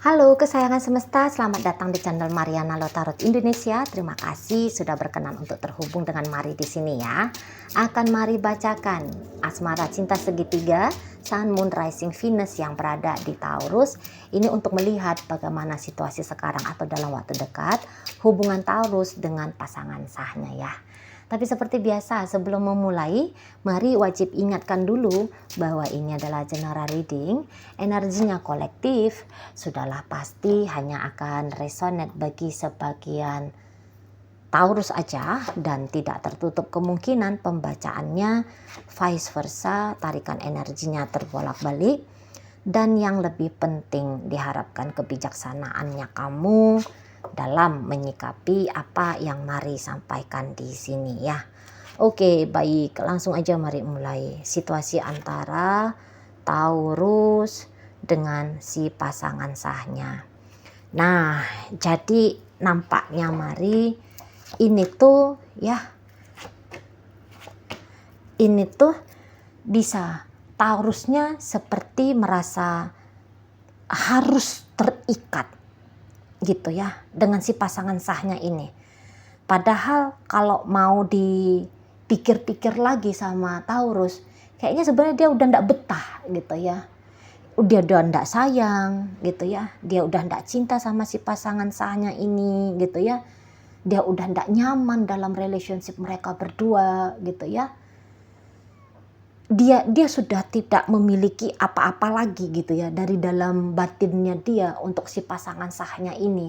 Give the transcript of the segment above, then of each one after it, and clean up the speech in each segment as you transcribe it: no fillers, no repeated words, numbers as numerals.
Halo kesayangan semesta, selamat datang di channel Mariana Lotarot Indonesia. Terima kasih sudah berkenan untuk terhubung dengan Mari di sini ya. Akan Mari bacakan asmara cinta segitiga Sun Moon Rising Venus yang berada di Taurus. Ini untuk melihat bagaimana situasi sekarang atau dalam waktu dekat hubungan Taurus dengan pasangan sahnya ya. Tapi seperti biasa, sebelum memulai, mari wajib ingatkan dulu bahwa ini adalah general reading, energinya kolektif, sudahlah pasti hanya akan resonate bagi sebagian Taurus aja dan tidak tertutup kemungkinan pembacaannya vice versa, tarikan energinya terbolak-balik. Dan yang lebih penting diharapkan kebijaksanaannya kamu dalam menyikapi apa yang Mari sampaikan di sini ya. Oke, baik, langsung aja mari mulai. Situasi antara Taurus dengan si pasangan sahnya. Nah, jadi nampaknya Mari ini tuh bisa Taurusnya seperti merasa harus terikat gitu ya dengan si pasangan sahnya ini. Padahal kalau mau dipikir-pikir lagi sama Taurus, kayaknya sebenarnya dia udah ndak betah gitu ya. Dia udah ndak sayang gitu ya. Dia udah ndak cinta sama si pasangan sahnya ini gitu ya. Dia udah ndak nyaman dalam relationship mereka berdua gitu ya. Dia sudah tidak memiliki apa-apa lagi gitu ya dari dalam batinnya dia untuk si pasangan sahnya ini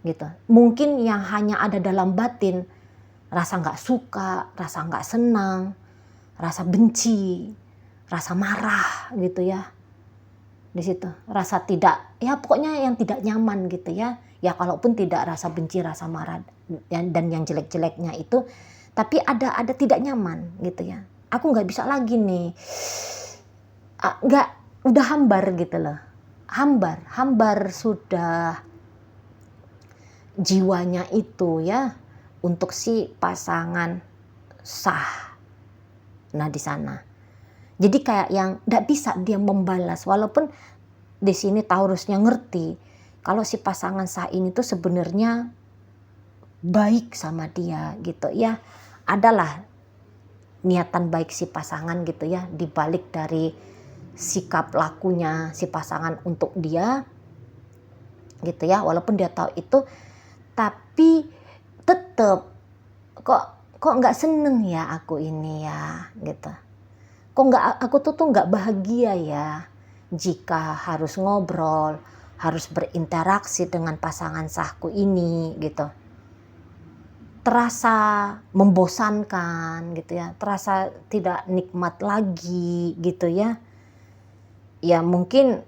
gitu. Mungkin yang hanya ada dalam batin rasa nggak suka, rasa nggak senang, rasa benci, rasa marah gitu ya. Di situ rasa tidak, ya pokoknya yang tidak nyaman gitu ya. Ya kalaupun tidak rasa benci, rasa marah dan yang jelek-jeleknya itu, tapi ada tidak nyaman gitu ya. Aku nggak bisa lagi nih, udah hambar gitu loh, hambar sudah jiwanya itu ya untuk si pasangan sah. Nah di sana, jadi kayak yang nggak bisa dia membalas, walaupun di sini Taurusnya ngerti kalau si pasangan sah ini tuh sebenarnya baik sama dia gitu ya, adalah niatan baik si pasangan gitu ya, dibalik dari sikap lakunya si pasangan untuk dia gitu ya, walaupun dia tahu itu, tapi tetap kok nggak seneng ya aku ini ya gitu, kok aku tuh nggak bahagia ya jika harus ngobrol, harus berinteraksi dengan pasangan sahku ini gitu. Terasa membosankan gitu ya, terasa tidak nikmat lagi gitu ya. Ya mungkin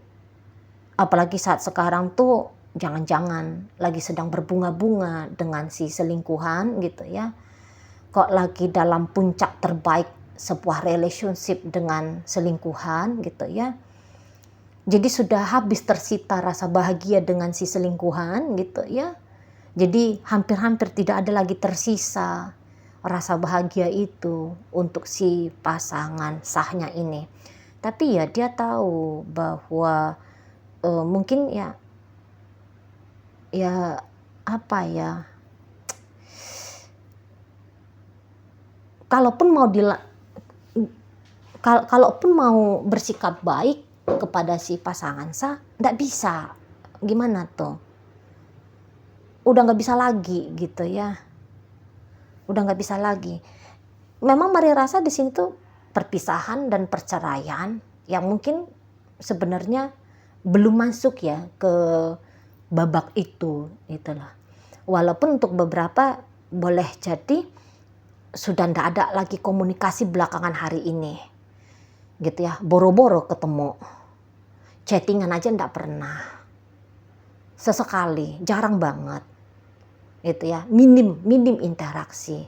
apalagi saat sekarang tuh jangan-jangan lagi sedang berbunga-bunga dengan si selingkuhan gitu ya. Kok lagi dalam puncak terbaik sebuah relationship dengan selingkuhan gitu ya. Jadi sudah habis tersita rasa bahagia dengan si selingkuhan gitu ya. Jadi hampir-hampir tidak ada lagi tersisa rasa bahagia itu untuk si pasangan sahnya ini. Tapi ya dia tahu bahwa mungkin ya apa ya, kalaupun mau bersikap baik kepada si pasangan sah, nggak bisa, gimana tuh, udah nggak bisa lagi gitu ya, udah nggak bisa lagi. Memang Mari rasa di sini tuh perpisahan dan perceraian yang mungkin sebenarnya belum masuk ya ke babak itu itulah. Walaupun untuk beberapa boleh jadi sudah ndak ada lagi komunikasi belakangan hari ini gitu ya, boro-boro ketemu, chattingan aja ndak pernah, sesekali, jarang banget gitu ya, minim interaksi.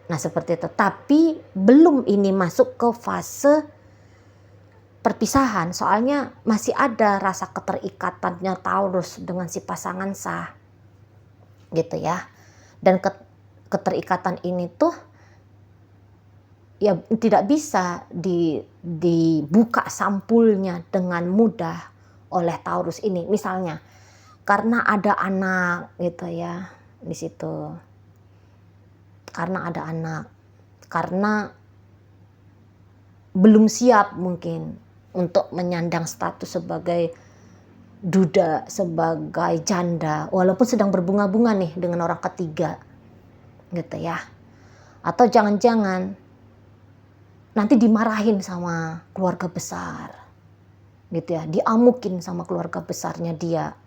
Nah seperti itu, tapi belum ini masuk ke fase perpisahan, soalnya masih ada rasa keterikatannya Taurus dengan si pasangan sah gitu ya. Dan keterikatan ini tuh ya tidak bisa dibuka sampulnya dengan mudah oleh Taurus ini. Misalnya karena ada anak gitu ya di situ. Karena ada anak, karena belum siap mungkin untuk menyandang status sebagai duda, sebagai janda, walaupun sedang berbunga-bunga nih dengan orang ketiga gitu ya. Atau jangan-jangan nanti dimarahin sama keluarga besar gitu ya, diamukin sama keluarga besarnya dia,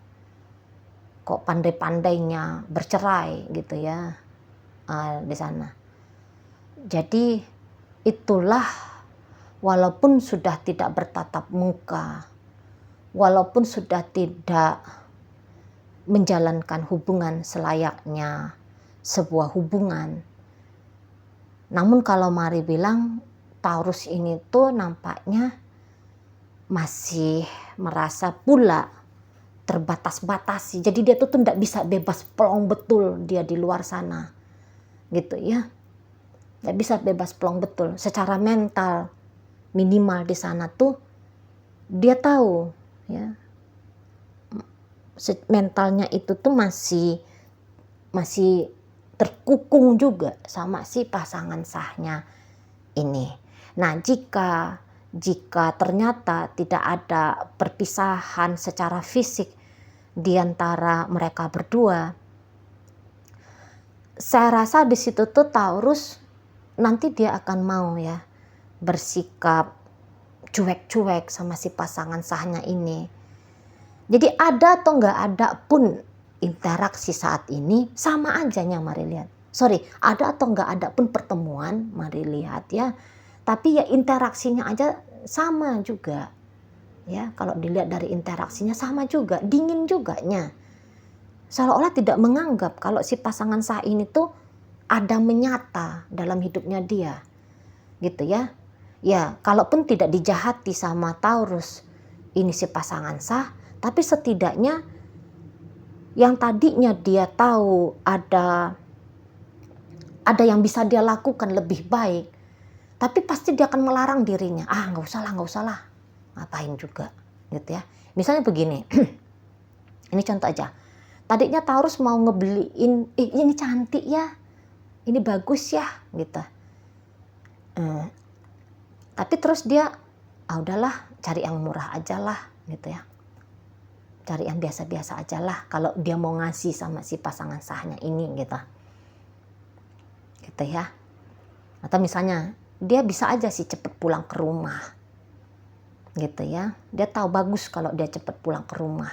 kok pandai-pandainya bercerai gitu ya di sana. Jadi itulah, walaupun sudah tidak bertatap muka, walaupun sudah tidak menjalankan hubungan selayaknya sebuah hubungan, namun kalau Mari bilang Taurus ini tuh nampaknya masih merasa pula terbatas-batasi. Jadi dia tuh tidak bisa bebas plong betul dia di luar sana gitu ya. Tidak bisa bebas plong betul secara mental, minimal di sana tuh dia tahu ya, mentalnya itu tuh masih terkukung juga sama si pasangan sahnya ini. Nah, jika ternyata tidak ada perpisahan secara fisik di antara mereka berdua, saya rasa di situ tuh Taurus nanti dia akan mau ya bersikap cuek-cuek sama si pasangan sahnya ini. Jadi ada atau nggak ada pun interaksi saat ini sama ajanya, Mari lihat. Ada atau nggak ada pun pertemuan, Mari lihat ya. Tapi ya interaksinya aja sama juga. Ya, kalau dilihat dari interaksinya sama juga, dingin juga nya. Seolah-olah tidak menganggap kalau si pasangan sah ini tuh ada menyata dalam hidupnya dia. Gitu ya. Ya, kalaupun tidak dijahati sama Taurus ini si pasangan sah, tapi setidaknya yang tadinya dia tahu ada yang bisa dia lakukan lebih baik, tapi pasti dia akan melarang dirinya. Nggak usah lah, ngapain juga, gitu ya. Misalnya begini, ini contoh aja. Tadinya Taurus mau ngebeliin, ini cantik ya, ini bagus ya, gitu. Tapi terus dia, udahlah, cari yang murah aja lah, gitu ya. Cari yang biasa-biasa aja lah, kalau dia mau ngasih sama si pasangan sahnya ini, gitu. Gitu ya. Atau misalnya dia bisa aja sih cepet pulang ke rumah gitu ya, dia tahu bagus kalau dia cepet pulang ke rumah,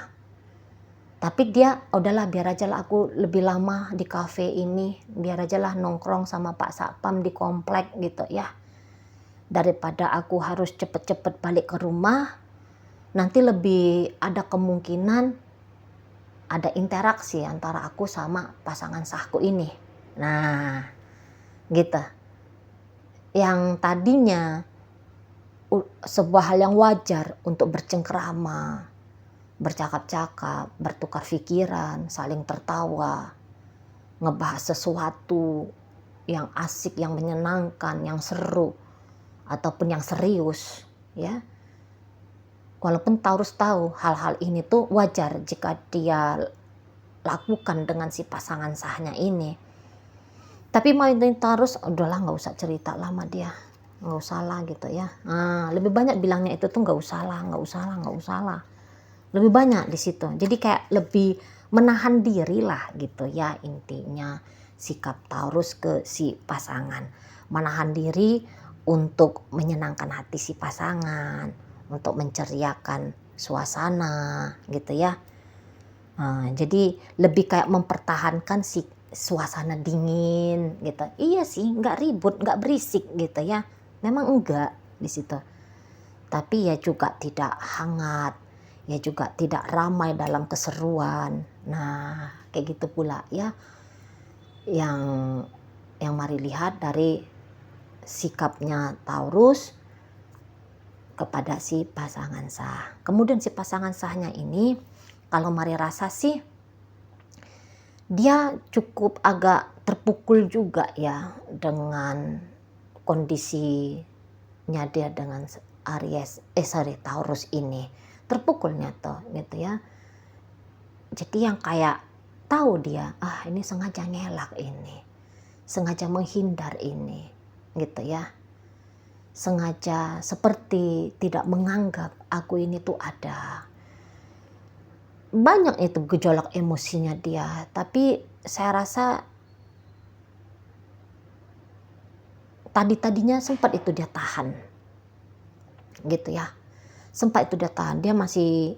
tapi dia udahlah biar aja lah aku lebih lama di kafe ini, biar aja lah nongkrong sama Pak Satpam di komplek gitu ya, daripada aku harus cepet-cepet balik ke rumah, nanti lebih ada kemungkinan ada interaksi antara aku sama pasangan sahku ini. Nah gitu, yang tadinya sebuah hal yang wajar untuk bercengkrama, bercakap-cakap, bertukar pikiran, saling tertawa, ngebahas sesuatu yang asik, yang menyenangkan, yang seru, ataupun yang serius, ya. Walaupun Taurus tahu hal-hal ini tuh wajar jika dia lakukan dengan si pasangan sahnya ini. Tapi main Taurus, udahlah nggak usah cerita lama dia, nggak usah lah gitu ya. Lebih banyak bilangnya itu tuh nggak usah lah. Lebih banyak di situ. Jadi kayak lebih menahan diri lah gitu ya intinya sikap Taurus ke si pasangan. Menahan diri untuk menyenangkan hati si pasangan, untuk menceriakan suasana gitu ya. Jadi lebih kayak mempertahankan si suasana dingin gitu. Iya sih, nggak ribut, nggak berisik gitu ya. Memang enggak di situ. Tapi ya juga tidak hangat, ya juga tidak ramai dalam keseruan. Nah, kayak gitu pula ya. Yang mari lihat dari sikapnya Taurus kepada si pasangan sah. Kemudian si pasangan sahnya ini kalau mari rasa sih dia cukup agak terpukul juga ya dengan kondisinya dia dengan Taurus ini. terpukulnya tuh gitu ya. Jadi yang kayak tahu dia, ini sengaja ngelak ini, sengaja menghindar ini gitu ya, sengaja seperti tidak menganggap aku ini tuh ada. Banyak itu gejolak emosinya dia, tapi saya rasa tadinya sempat itu dia tahan gitu ya, sempat itu dia tahan, dia masih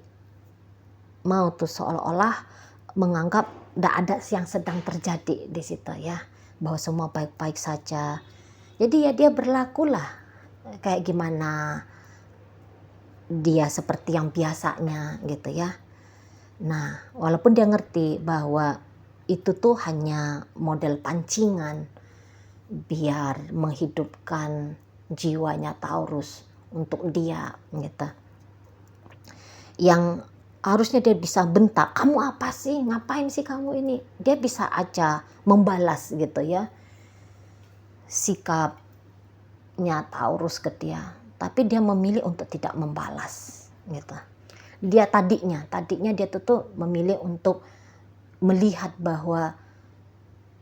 mau tuh seolah-olah menganggap tidak ada yang sedang terjadi di situ ya, bahwa semua baik-baik saja. Jadi ya dia berlakulah kayak gimana dia seperti yang biasanya gitu ya. Nah, walaupun dia ngerti bahwa itu tuh hanya model pancingan biar menghidupkan jiwanya Taurus untuk dia gitu. Yang harusnya dia bisa bentak, kamu apa sih, ngapain sih kamu ini, dia bisa aja membalas gitu ya sikapnya Taurus ke dia, tapi dia memilih untuk tidak membalas gitu. Dia tadinya dia tuh memilih untuk melihat bahwa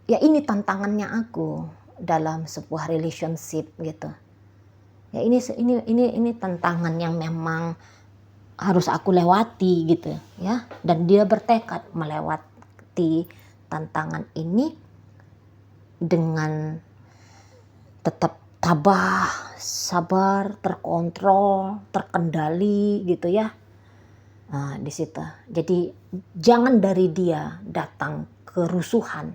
ya ini tantangannya aku dalam sebuah relationship gitu. Ya ini tantangan yang memang harus aku lewati gitu ya, dan dia bertekad melewati tantangan ini dengan tetap tabah, sabar, terkontrol, terkendali gitu ya. Nah, di situ. Jadi jangan dari dia datang kerusuhan.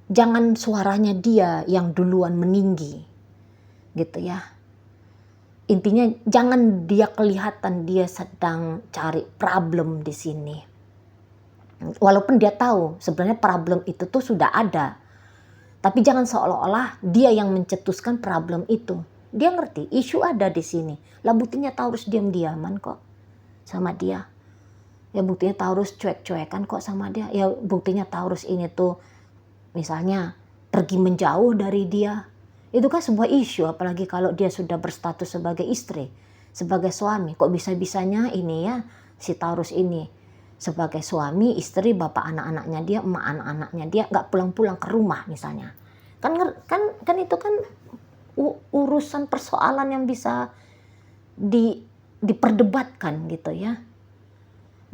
Jangan suaranya dia yang duluan meninggi. Gitu ya. Intinya jangan dia kelihatan dia sedang cari problem di sini. Walaupun dia tahu sebenarnya problem itu tuh sudah ada. Tapi jangan seolah-olah dia yang mencetuskan problem itu. Dia ngerti isu ada di sini. Lah buktinya Taurus diam-diaman kok sama dia. Ya buktinya Taurus cuek-cuekan kok sama dia. Ya buktinya Taurus ini tuh misalnya pergi menjauh dari dia. Itu kan sebuah isu, apalagi kalau dia sudah berstatus sebagai istri, sebagai suami. Kok bisa-bisanya ini ya, si Taurus ini sebagai suami, istri, bapak anak-anaknya dia, emak anak-anaknya dia nggak pulang-pulang ke rumah misalnya. Kan itu kan urusan persoalan yang bisa diperdebatkan gitu ya.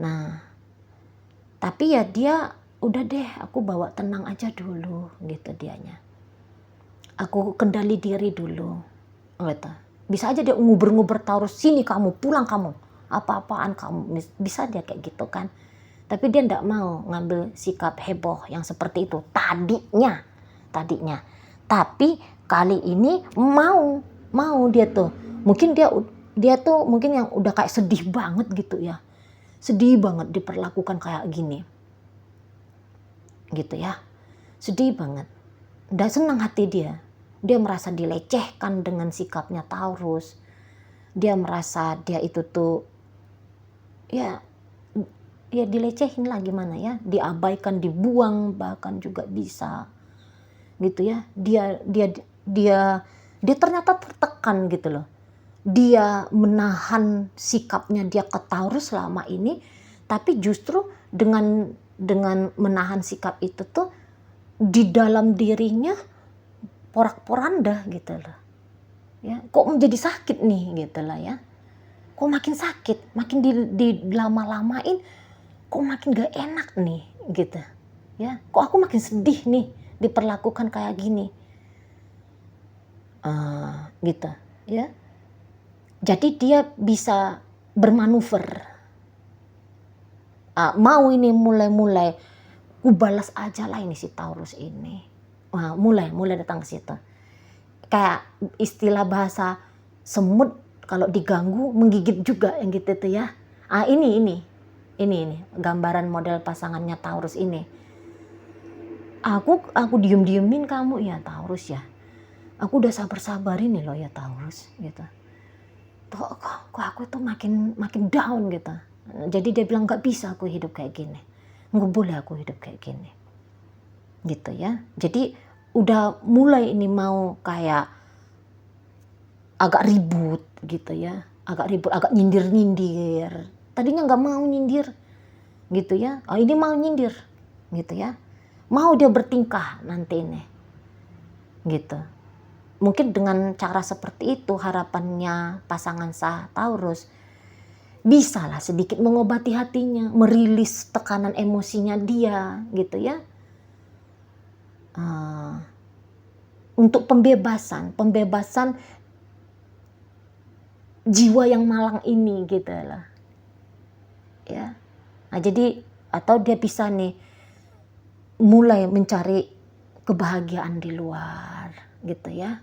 Nah, tapi ya dia udah deh, aku bawa tenang aja dulu gitu dianya. Aku kendali diri dulu gitu. Bisa aja dia nguber-nguber Taurus, sini kamu, pulang kamu, apa-apaan kamu, bisa dia kayak gitu kan. Tapi dia tidak mau ngambil sikap heboh yang seperti itu tadinya. Tapi kali ini mau dia tuh, mungkin dia tuh mungkin yang udah kayak sedih banget gitu ya, sedih banget diperlakukan kayak gini gitu ya, sedih banget, udah senang hati dia merasa dilecehkan dengan sikapnya Taurus. Dia merasa dia itu tuh ya dilecehin lah gimana ya, diabaikan, dibuang bahkan juga bisa gitu ya. Dia ternyata tertekan gitu loh. Dia menahan sikapnya dia ke Taurus selama ini, tapi justru dengan menahan sikap itu tuh di dalam dirinya porak-poranda gitu loh ya, kok menjadi sakit nih gitu lah ya, kok makin sakit, makin di lama-lamain kok makin gak enak nih gitu ya, kok aku makin sedih nih diperlakukan kayak gini gitu ya. Jadi dia bisa bermanuver, mau ini mulai balas aja lah ini si Taurus ini. Mulai datang ke situ. Kayak istilah bahasa semut kalau diganggu menggigit juga yang gitu tuh ya. Ini gambaran model pasangannya Taurus ini. Aku diem-diemin kamu ya Taurus ya. Aku udah sabar-sabarin nih loh ya Taurus gitu. Kok aku tuh makin down gitu. Jadi dia bilang nggak bisa aku hidup kayak gini. Nggak boleh aku hidup kayak gini. Gitu ya. Jadi udah mulai ini mau kayak agak ribut gitu ya, agak ribut, agak nyindir-nyindir. Tadinya nggak mau nyindir, gitu ya. Oh, ini mau nyindir, gitu ya. Mau dia bertingkah nanti ini, gitu. Mungkin dengan cara seperti itu harapannya pasangan sah Taurus bisalah sedikit mengobati hatinya, merilis tekanan emosinya dia, gitu ya. Untuk pembebasan jiwa yang malang ini, gitu lah. Ya. Nah, jadi atau dia bisa nih mulai mencari kebahagiaan di luar, gitu ya.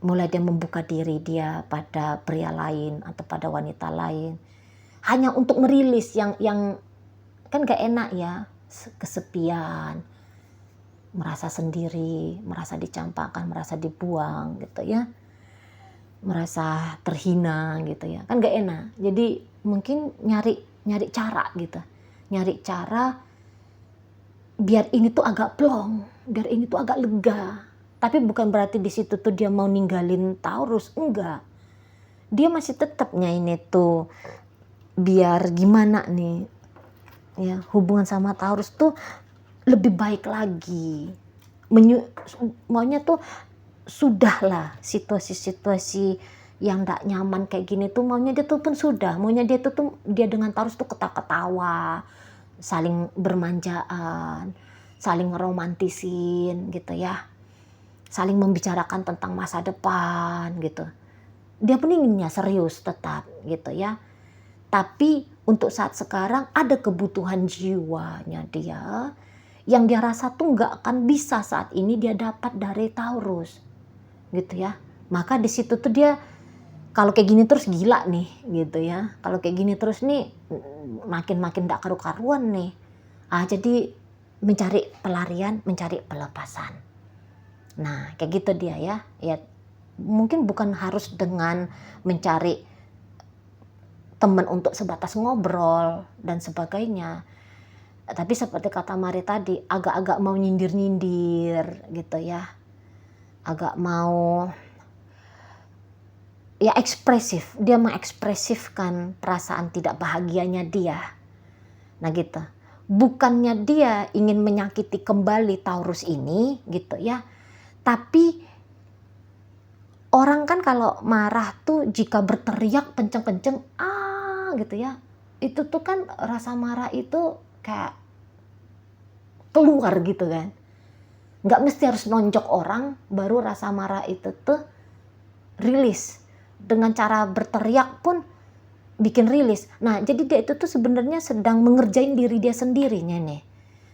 Mulai dia membuka diri dia pada pria lain atau pada wanita lain, hanya untuk merilis yang kan gak enak ya, kesepian, merasa sendiri, merasa dicampakkan, merasa dibuang, gitu ya, merasa terhina, gitu ya, kan gak enak. Jadi mungkin nyari cara gitu, nyari cara biar ini tuh agak plong, biar ini tuh agak lega. Tapi bukan berarti di situ tuh dia mau ninggalin Taurus, enggak. Dia masih tetapnya ini tuh biar gimana nih, ya, hubungan sama Taurus tuh lebih baik lagi. Maunya tuh sudahlah situasi-situasi yang tidak nyaman kayak gini tuh, maunya dia tuh pun sudah. Maunya dia tuh dia dengan Taurus tuh ketawa-ketawa, saling bermanjaan, saling ngeromantisin, gitu ya. Saling membicarakan tentang masa depan, gitu. Dia pun inginnya serius tetap, gitu ya. Tapi untuk saat sekarang ada kebutuhan jiwanya dia yang dia rasa tuh nggak akan bisa saat ini dia dapat dari Taurus, gitu ya. Maka di situ tuh dia kalau kayak gini terus gila nih, gitu ya. Kalau kayak gini terus nih makin nggak karu-karuan nih. Jadi mencari pelarian, mencari pelepasan. Nah, kayak gitu dia ya. Ya mungkin bukan harus dengan mencari teman untuk sebatas ngobrol dan sebagainya. Tapi seperti kata Mari tadi, agak-agak mau nyindir-nyindir, gitu ya. Agak mau ya ekspresif, dia mengekspresifkan perasaan tidak bahagianya dia. Nah gitu. Bukannya dia ingin menyakiti kembali Taurus ini, gitu ya. Tapi orang kan kalau marah tuh jika berteriak kenceng-kenceng, gitu ya. Itu tuh kan rasa marah itu kayak keluar gitu kan. Nggak mesti harus nonjok orang baru rasa marah itu tuh rilis. Dengan cara berteriak pun bikin rilis. Nah, jadi dia itu tuh sebenarnya sedang mengerjain diri dia sendiri nih.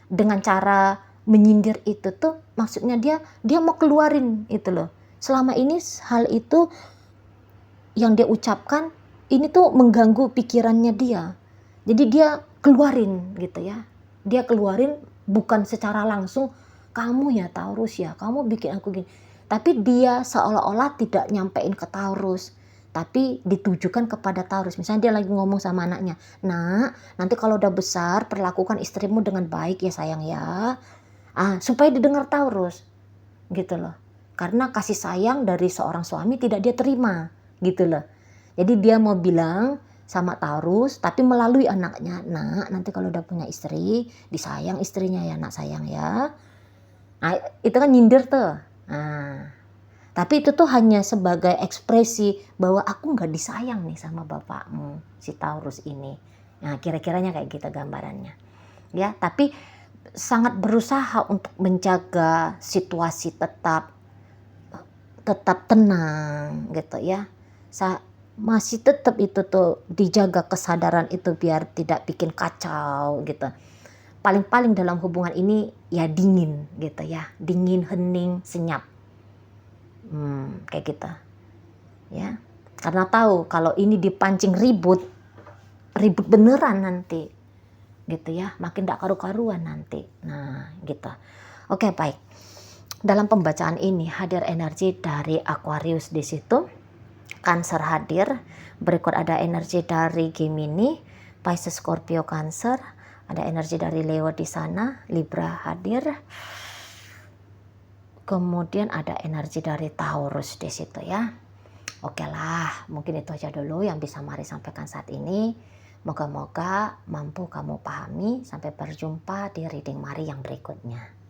Dengan cara menyindir itu tuh maksudnya dia mau keluarin itu loh. Selama ini hal itu yang dia ucapkan ini tuh mengganggu pikirannya dia. Jadi dia keluarin gitu ya. Dia keluarin bukan secara langsung, kamu ya Taurus ya, kamu bikin aku gini. Tapi dia seolah-olah tidak nyampein ke Taurus, tapi ditujukan kepada Taurus. Misalnya dia lagi ngomong sama anaknya, "Nak, nanti kalau udah besar perlakukan istrimu dengan baik ya sayang ya." Supaya didengar Taurus, gitu loh. Karena kasih sayang dari seorang suami tidak dia terima, gitu loh. Jadi dia mau bilang sama Taurus, tapi melalui anaknya, "Nak, nanti kalau udah punya istri, disayang istrinya ya, nak sayang ya." Nah, itu kan nyindir tuh. Tapi itu tuh hanya sebagai ekspresi bahwa aku nggak disayang nih sama bapakmu, si Taurus ini. Nah, kira-kiranya kayak gitu gambarannya. Ya, tapi sangat berusaha untuk menjaga situasi tetap tenang gitu ya. Masih tetap itu tuh dijaga kesadaran itu biar tidak bikin kacau gitu. Paling-paling dalam hubungan ini ya dingin gitu ya. Dingin, hening, senyap. Kayak gitu. Ya. Karena tahu kalau ini dipancing ribut beneran nanti. Gitu ya, makin gak karu-karuan nanti. Nah, gitu. Oke, baik. Dalam pembacaan ini hadir energi dari Aquarius di situ, Cancer hadir, berikut ada energi dari Gemini, Pisces, Scorpio, Cancer, ada energi dari Leo di sana, Libra hadir. Kemudian ada energi dari Taurus di situ ya. Oke lah, mungkin itu aja dulu yang bisa Mari sampaikan saat ini. Moga-moga mampu kamu pahami. Sampai berjumpa di reading Mari yang berikutnya.